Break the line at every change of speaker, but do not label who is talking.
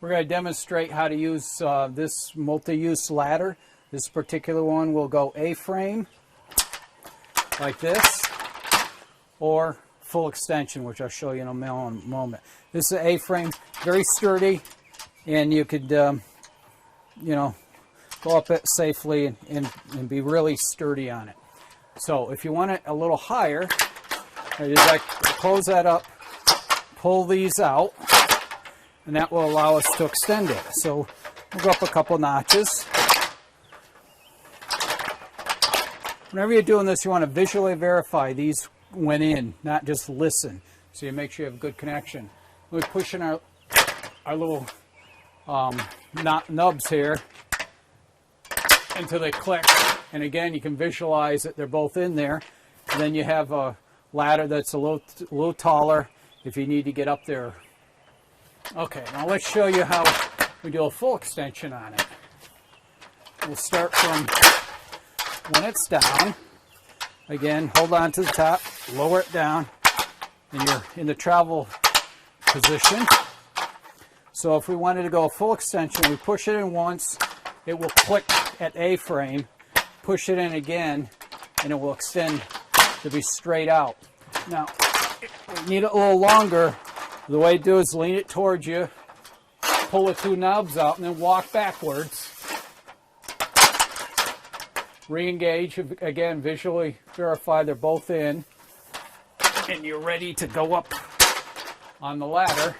We're going to demonstrate how to use this multi-use ladder. This particular one will go A-frame like this, or full extension, which I'll show you in a moment. This is A-frame, very sturdy, and you could, go up it safely and be really sturdy on it. So if you want it a little higher, I just like close that up, pull these out, and that will allow us to extend it. So we'll go up a couple notches. Whenever you're doing this, you want to visually verify these went in, not just listen. So you make sure you have a good connection. We're pushing our little nubs here until they click. And again, you can visualize that they're both in there. And then you have a ladder that's a little taller if you need to get up there. Okay, now let's show you how we do a full extension on it. We'll start from when it's down. Again, hold on to the top, lower it down, and you're in the travel position. So if we wanted to go a full extension, we push it in once, it will click at A-frame, push it in again, and it will extend to be straight out. Now, if you need it a little longer, the way to do is lean it towards you, pull the two knobs out, and then walk backwards. Re-engage, again, visually verify they're both in, and you're ready to go up on the ladder.